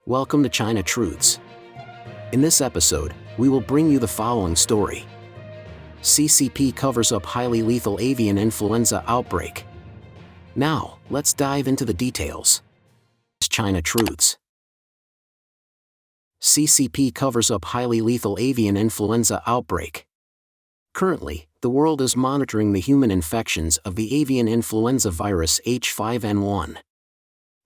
Welcome to China Truths. In this episode, we will bring you the following story. CCP covers up highly lethal avian influenza outbreak. Now, let's dive into the details. China Truths. CCP covers up highly lethal avian influenza outbreak. Currently, the world is monitoring the human infections of the avian influenza virus H5N1.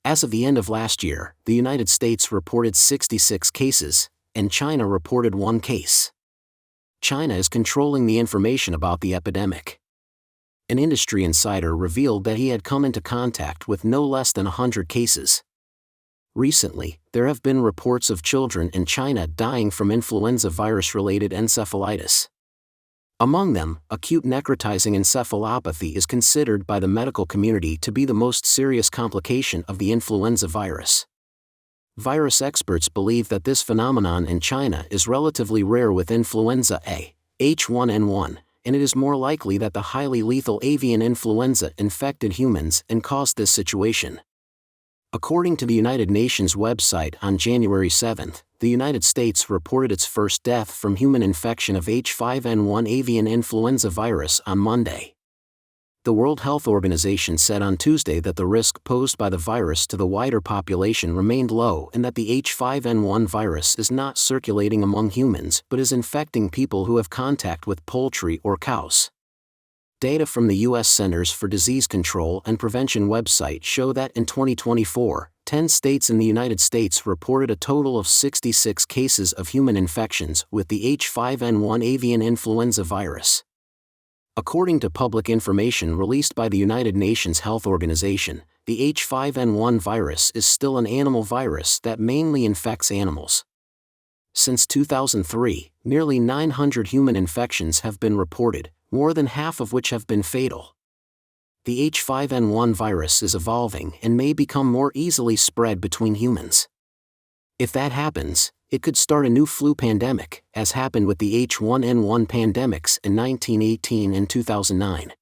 As of the end of last year, the United States reported 66 cases, and China reported 1 case. China is controlling the information about the epidemic. An industry insider revealed that he had come into contact with no less than 100 cases. Recently, there have been reports of children in China dying from influenza virus-related encephalitis. Among them, acute necrotizing encephalopathy is considered by the medical community to be the most serious complication of the influenza virus. Virus experts believe that this phenomenon in China is relatively rare with influenza A, H1N1, and it is more likely that the highly lethal avian influenza infected humans and caused this situation. According to the United Nations website on January 7, the United States reported its first death from human infection of H5N1 avian influenza virus on Monday. The World Health Organization said on Tuesday that the risk posed by the virus to the wider population remained low and that the H5N1 virus is not circulating among humans but is infecting people who have contact with poultry or cows. Data from the U.S. Centers for Disease Control and Prevention website show that in 2024, 10 states in the United States reported a total of 66 cases of human infections with the H5N1 avian influenza virus. According to public information released by the United Nations Health Organization, the H5N1 virus is still an animal virus that mainly infects animals. Since 2003, nearly 900 human infections have been reported, more than half of which have been fatal. The H5N1 virus is evolving and may become more easily spread between humans. If that happens, it could start a new flu pandemic, as happened with the H1N1 pandemics in 1918 and 2009.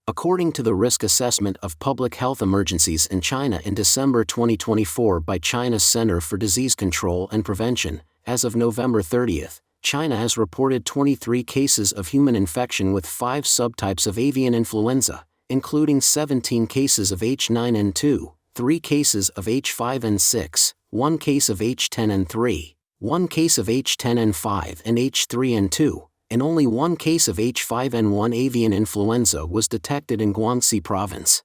According to the Risk Assessment of Public Health Emergencies in China in December 2024 by China's Center for Disease Control and Prevention, as of November 30, China has reported 23 cases of human infection with 5 subtypes of avian influenza, including 17 cases of H9N2, 3 cases of H5N6, 1 case of H10N3, 1 case of H10N5 and H3N2, and only 1 case of H5N1 avian influenza was detected in Guangxi province.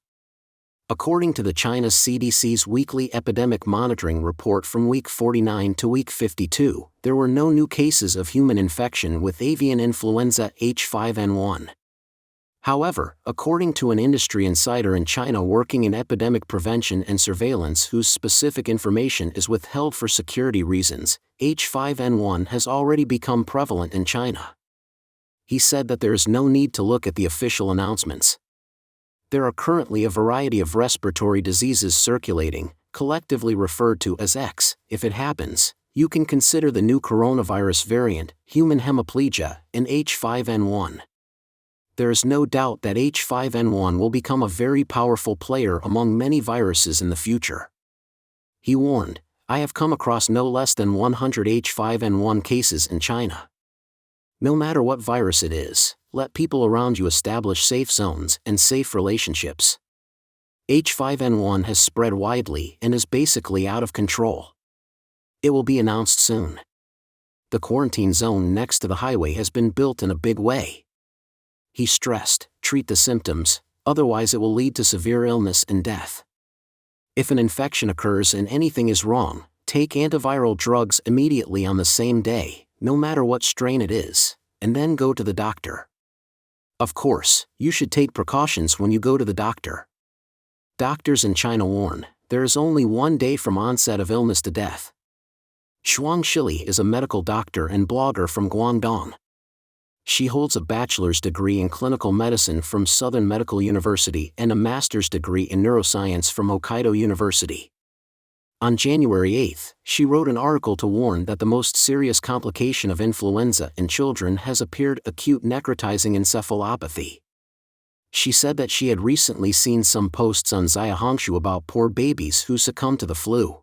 According to the China's CDC's weekly epidemic monitoring report from week 49 to week 52, there were no new cases of human infection with avian influenza H5N1. However, according to an industry insider in China working in epidemic prevention and surveillance whose specific information is withheld for security reasons, H5N1 has already become prevalent in China. He said that there is no need to look at the official announcements. There are currently a variety of respiratory diseases circulating, collectively referred to as X. If it happens, you can consider the new coronavirus variant, human hemiplegia, an H5N1. There is no doubt that H5N1 will become a very powerful player among many viruses in the future. He warned, "I have come across no less than 100 H5N1 cases in China. No matter what virus it is, let people around you establish safe zones and safe relationships." H5N1 has spread widely and is basically out of control. It will be announced soon. The quarantine zone next to the highway has been built in a big way. He stressed, treat the symptoms, otherwise it will lead to severe illness and death. If an infection occurs and anything is wrong, take antiviral drugs immediately on the same day, no matter what strain it is, and then go to the doctor. Of course, you should take precautions when you go to the doctor. Doctors in China warn, there is only 1 day from onset of illness to death. Shuang Shili is a medical doctor and blogger from Guangdong. She holds a bachelor's degree in clinical medicine from Southern Medical University and a master's degree in neuroscience from Hokkaido University. On January 8, she wrote an article to warn that the most serious complication of influenza in children has appeared acute necrotizing encephalopathy. She said that she had recently seen some posts on Xiaohongshu about poor babies who succumbed to the flu.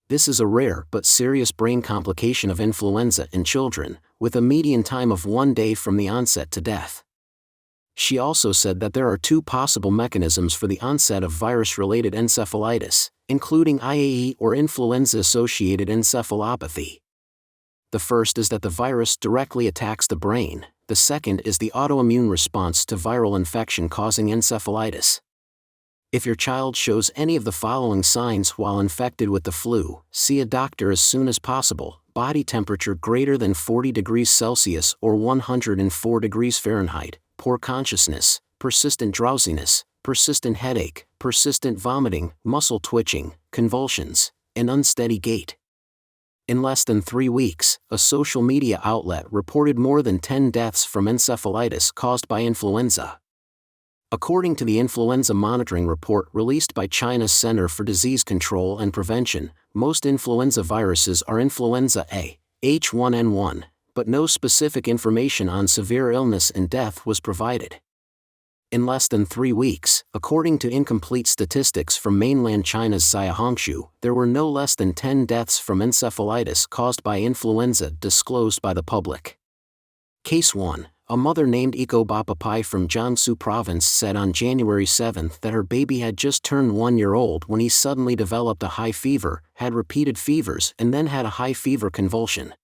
This is a rare but serious brain complication of influenza in children, with a median time of 1 day from the onset to death. She also said that there are 2 possible mechanisms for the onset of virus-related encephalitis, including IAE or influenza-associated encephalopathy. The first is that the virus directly attacks the brain, the second is the autoimmune response to viral infection causing encephalitis. If your child shows any of the following signs while infected with the flu, see a doctor as soon as possible: body temperature greater than 40 degrees Celsius or 104 degrees Fahrenheit, poor consciousness, persistent drowsiness, persistent headache, persistent vomiting, muscle twitching, convulsions, and unsteady gait. In less than 3 weeks, a social media outlet reported more than 10 deaths from encephalitis caused by influenza. According to the Influenza Monitoring Report released by China's Center for Disease Control and Prevention, most influenza viruses are influenza A, H1N1, but no specific information on severe illness and death was provided. In less than 3 weeks, according to incomplete statistics from mainland China's Xiahongshu, there were no less than 10 deaths from encephalitis caused by influenza disclosed by the public. Case 1. A mother named Iko Bapapai from Jiangsu province said on January 7 that her baby had just turned 1 year old when he suddenly developed a high fever, had repeated fevers, and then had a high fever convulsion.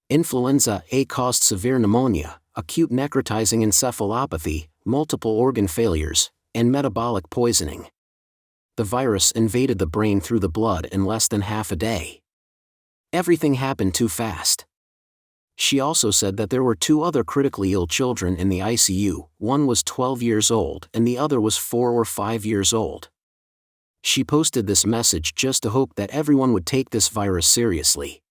Influenza A caused severe pneumonia, acute necrotizing encephalopathy, multiple organ failures, and metabolic poisoning. The virus invaded the brain through the blood in less than half a day. Everything happened too fast. She also said that there were 2 other critically ill children in the ICU, one was 12 years old and the other was 4 or 5 years old. She posted this message just to hope that everyone would take this virus seriously.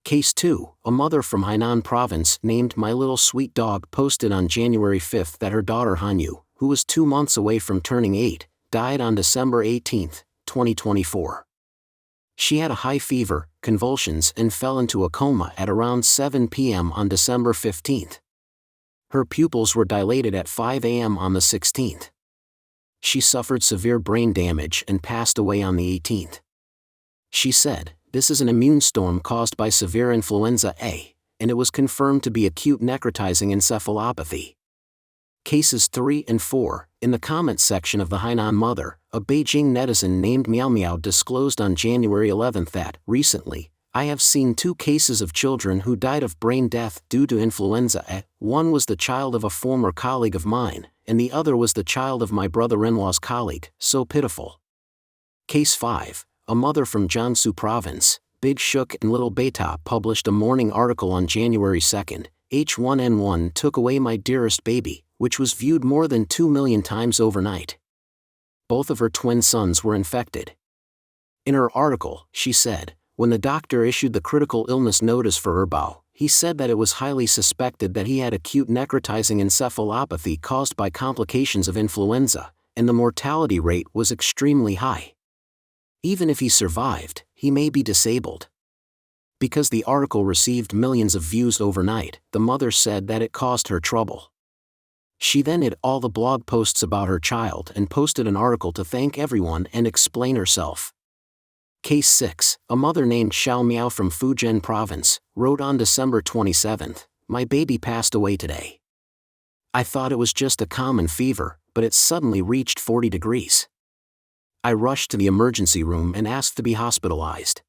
Case 2. A mother from Hainan province named My Little Sweet Dog posted on January 5 that her daughter Hanyu, who was 2 months away from turning 8, died on December 18, 2024. She had a high fever, convulsions, and fell into a coma at around 7 p.m. on December 15. Her pupils were dilated at 5 a.m. on the 16th. She suffered severe brain damage and passed away on the 18th. She said, "This is an immune storm caused by severe influenza A, and it was confirmed to be acute necrotizing encephalopathy." Cases 3 and 4. In the comments section of the Hainan Mother, a Beijing netizen named Meow Meow disclosed on January 11 that, recently, I have seen 2 cases of children who died of brain death due to influenza A. One was the child of a former colleague of mine, and the other was the child of my brother-in-law's colleague. So pitiful. Case 5. A mother from Jiangsu province, Big Shook and Little Beta published a morning article on January 2. H1N1 took away my dearest baby, which was viewed more than 2 million times overnight. Both of her twin sons were infected. In her article, she said, when the doctor issued the critical illness notice for Erbao, he said that it was highly suspected that he had acute necrotizing encephalopathy caused by complications of influenza, and the mortality rate was extremely high. Even if he survived, he may be disabled. Because the article received millions of views overnight, the mother said that it caused her trouble. She then hid all the blog posts about her child and posted an article to thank everyone and explain herself. Case 6. A mother named Xiao Miao from Fujian province wrote on December 27, "My baby passed away today. I thought it was just a common fever, but it suddenly reached 40 degrees. I rushed to the emergency room and asked to be hospitalized.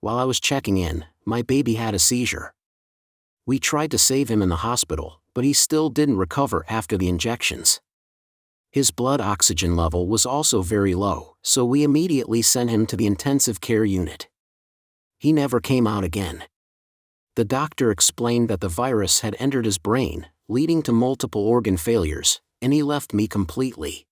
While I was checking in, my baby had a seizure. We tried to save him in the hospital, but he still didn't recover after the injections. His blood oxygen level was also very low, so we immediately sent him to the intensive care unit. He never came out again." The doctor explained that the virus had entered his brain, leading to multiple organ failures, and he left me completely.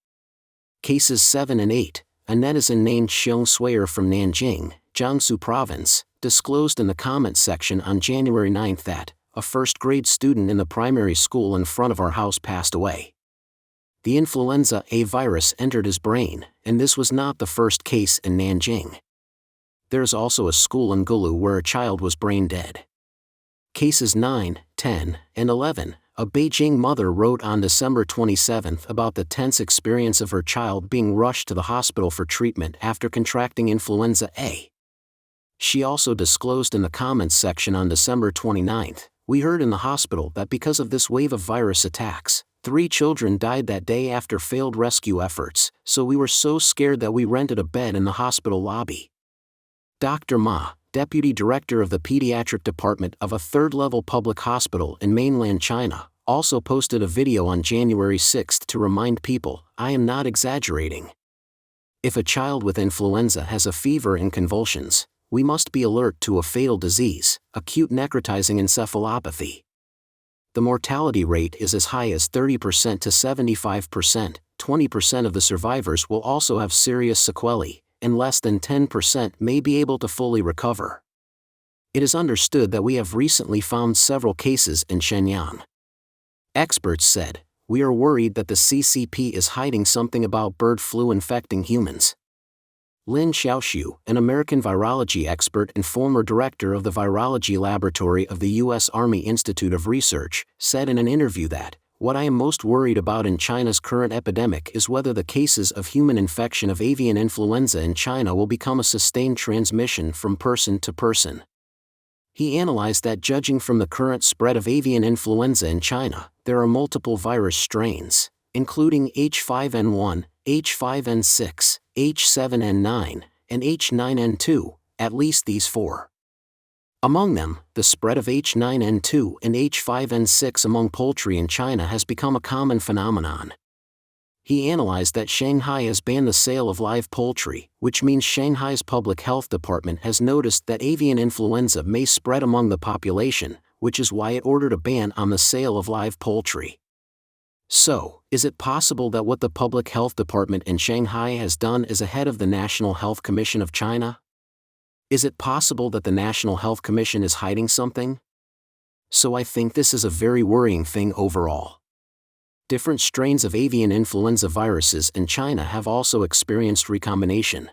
Cases 7 and 8. A netizen named Xiong Swayer from Nanjing, Jiangsu province, disclosed in the comments section on January 9 that a first-grade student in the primary school in front of our house passed away. The influenza A virus entered his brain, and this was not the first case in Nanjing. There's also a school in Gulu where a child was brain dead. Cases 9, 10, and 11. A Beijing mother wrote on December 27 about the tense experience of her child being rushed to the hospital for treatment after contracting influenza A. She also disclosed in the comments section on December 29, "We heard in the hospital that because of this wave of virus attacks, 3 children died that day after failed rescue efforts, so we were so scared that we rented a bed in the hospital lobby." Dr. Ma, deputy director of the pediatric department of a third-level public hospital in mainland China, also posted a video on January 6 to remind people, "I am not exaggerating. If a child with influenza has a fever and convulsions, we must be alert to a fatal disease, acute necrotizing encephalopathy. The mortality rate is as high as 30% to 75%, 20% of the survivors will also have serious sequelae, and less than 10% may be able to fully recover. It is understood that we have recently found several cases in Shenyang." Experts said, "We are worried that the CCP is hiding something about bird flu infecting humans." Lin Xiaoxiu, an American virology expert and former director of the virology laboratory of the U.S. Army Institute of Research, said in an interview that, "What I am most worried about in China's current epidemic is whether the cases of human infection of avian influenza in China will become a sustained transmission from person to person." He analyzed that judging from the current spread of avian influenza in China, there are multiple virus strains, including H5N1, H5N6, H7N9, and H9N2, at least these 4. Among them, the spread of H9N2 and H5N6 among poultry in China has become a common phenomenon. He analyzed that Shanghai has banned the sale of live poultry, which means Shanghai's public health department has noticed that avian influenza may spread among the population, which is why it ordered a ban on the sale of live poultry. So, is it possible that what the public health department in Shanghai has done is ahead of the National Health Commission of China? Is it possible that the National Health Commission is hiding something? So I think this is a very worrying thing overall. Different strains of avian influenza viruses in China have also experienced recombination.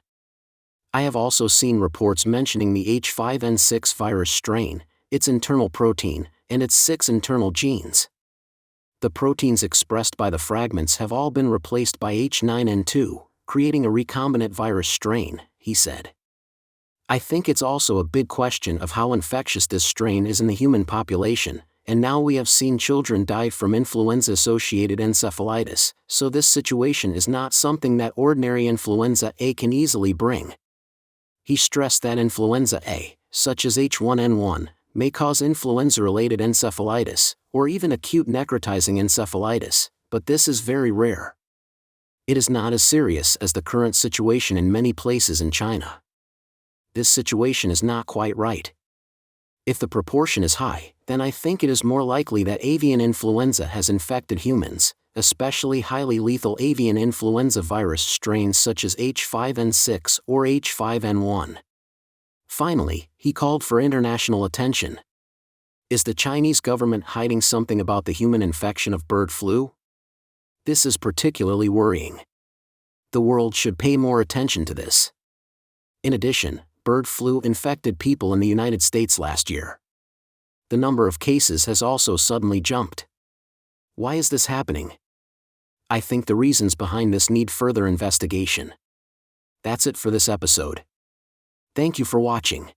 I have also seen reports mentioning the H5N6 virus strain, its internal protein, and its 6 internal genes. The proteins expressed by the fragments have all been replaced by H9N2, creating a recombinant virus strain, he said. I think it's also a big question of how infectious this strain is in the human population, and now we have seen children die from influenza-associated encephalitis, so this situation is not something that ordinary influenza A can easily bring. He stressed that influenza A, such as H1N1, may cause influenza-related encephalitis, or even acute necrotizing encephalitis, but this is very rare. It is not as serious as the current situation in many places in China. This situation is not quite right. If the proportion is high, then I think it is more likely that avian influenza has infected humans, especially highly lethal avian influenza virus strains such as H5N6 or H5N1. Finally, he called for international attention. Is the Chinese government hiding something about the human infection of bird flu? This is particularly worrying. The world should pay more attention to this. In addition, bird flu infected people in the United States last year. The number of cases has also suddenly jumped. Why is this happening? I think the reasons behind this need further investigation. That's it for this episode. Thank you for watching.